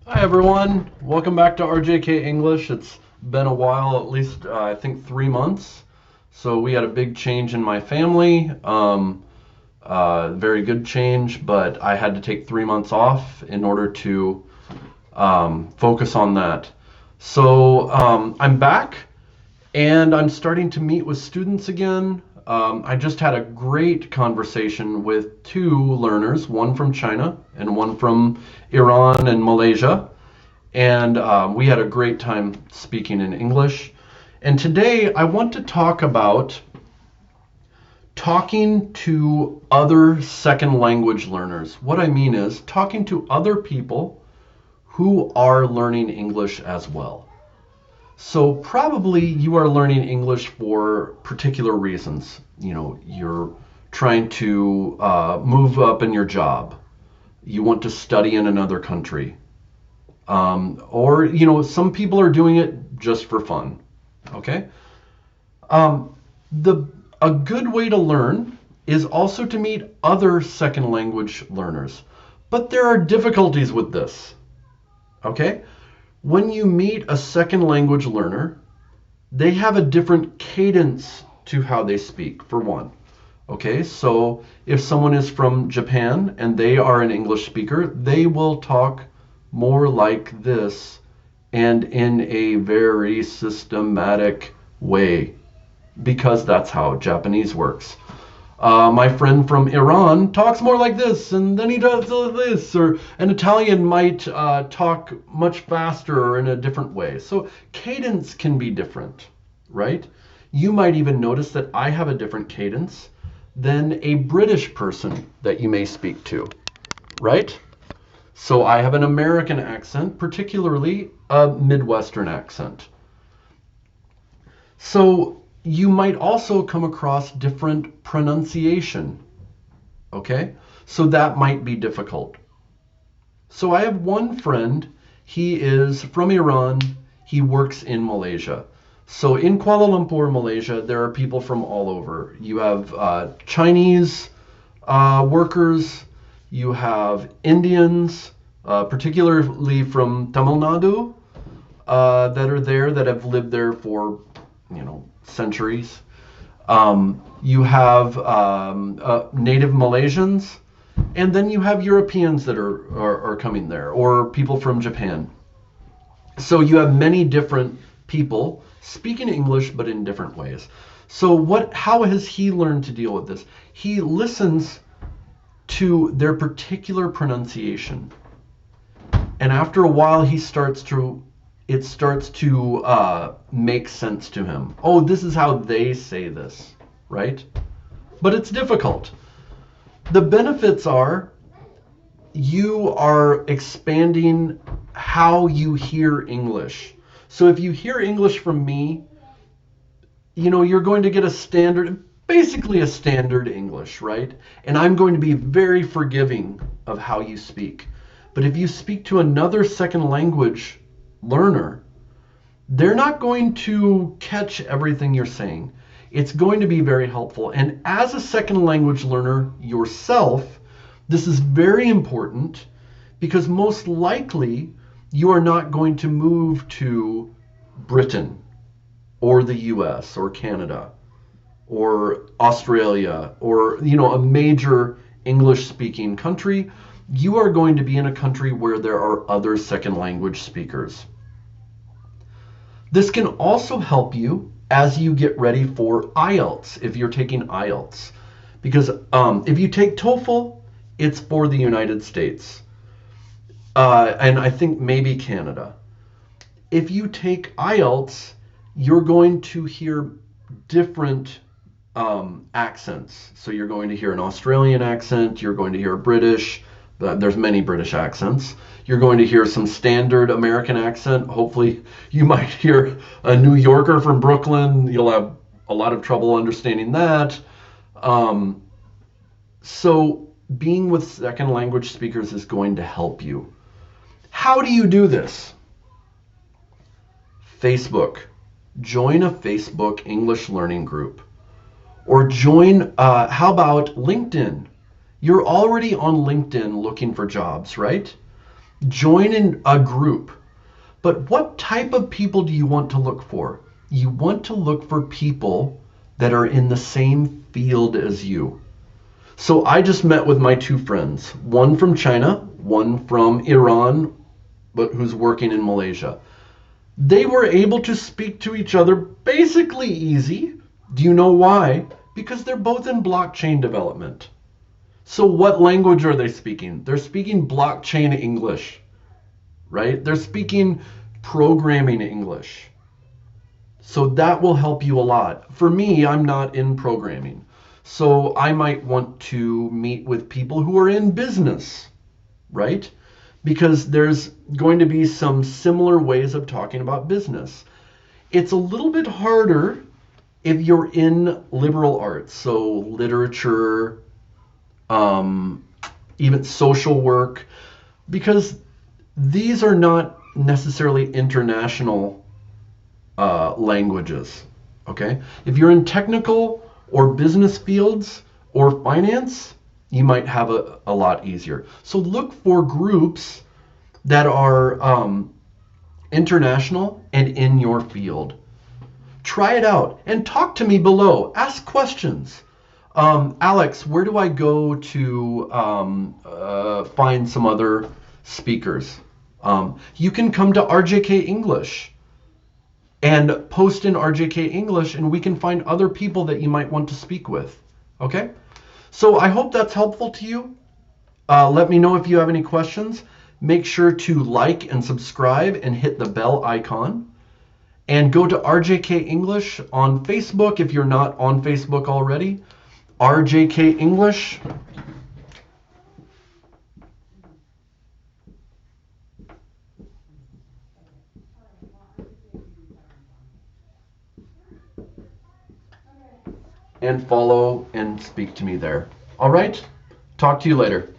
Hi everyone, welcome back to RJK English. It's been a while, at least I think 3 months. So we had a big change in my family, very good change, but I had to take 3 months off in order to focus on that. So I'm back and I'm starting to meet with students again. I just had a great conversation with two learners, one from China and one from Iran and Malaysia. And we had a great time speaking in English. And today I want to talk about talking to other second language learners. What I mean is talking to other people who are learning English as well. So probably you are learning English for particular reasons. You know, you're trying to move up in your job. You want to study in another country. Or, some people are doing it just for fun. Okay? Um, the A good way to learn is also to meet other second language learners. But there are difficulties with this. Okay? When you meet a second language learner, they have a different cadence to how they speak, for one. Okay, so if someone is from Japan and they are an English speaker, they will talk more like this and in a very systematic way because that's how Japanese works. My friend from Iran talks more like this, and then he does this, or an Italian might talk much faster or in a different way. So cadence can be different, right? You might even notice that I have a different cadence than a British person that you may speak to, right? So I have an American accent, particularly a Midwestern accent. So you might also come across different pronunciation, okay? So that might be difficult. So I have one friend, he is from Iran, he works in Malaysia. So in Kuala Lumpur, Malaysia, there are people from all over. You have Chinese workers, you have Indians, particularly from Tamil Nadu, that are there that have lived there for, centuries. You have native Malaysians, and then you have Europeans that are coming there, or people from Japan. So you have many different people speaking English, but in different ways. So how has he learned to deal with this? He listens to their particular pronunciation. And after a while, it starts to make sense to him. Oh, this is how they say this, right? But it's difficult. The benefits are you are expanding how you hear English. So if you hear English from me, you're going to get basically a standard English, right? And I'm going to be very forgiving of how you speak. But if you speak to another second language learner, they're not going to catch everything you're saying. It's going to be very helpful. And as a second language learner yourself, this is very important because most likely you are not going to move to Britain or the US or Canada or Australia or a major English speaking country. You are going to be in a country where there are other second language speakers. This can also help you as you get ready for IELTS, if you're taking IELTS. Because if you take TOEFL, it's for the United States. And I think maybe Canada. If you take IELTS, you're going to hear different accents. So you're going to hear an Australian accent, you're going to hear a British, there's many British accents. You're going to hear some standard American accent. Hopefully you might hear a New Yorker from Brooklyn. You'll have a lot of trouble understanding that. So being with second language speakers is going to help you. How do you do this? Facebook. Join a Facebook English learning group. Or join, how about LinkedIn? You're already on LinkedIn looking for jobs, right? Join in a group. But what type of people do you want to look for? You want to look for people that are in the same field as you. So I just met with my two friends, one from China, one from Iran, but who's working in Malaysia. They were able to speak to each other basically easy. Do you know why? Because they're both in blockchain development. So what language are they speaking? They're speaking blockchain English, right? They're speaking programming English. So that will help you a lot. For me, I'm not in programming. So I might want to meet with people who are in business, right? Because there's going to be some similar ways of talking about business. It's a little bit harder if you're in liberal arts, so literature, even social work, because these are not necessarily international languages. Okay, if you're in technical or business fields or finance, you might have a lot easier. So look for groups that are international and in your field. Try it out and talk to me below. Ask questions. Alex, where do I go to find some other speakers? You can come to RJK English and post in RJK English, and we can find other people that you might want to speak with. Okay? So I hope that's helpful to you. Let me know if you have any questions. Make sure to like and subscribe and hit the bell icon. And go to RJK English on Facebook if you're not on Facebook already. RJK English. And follow and speak to me there. All right? Talk to you later.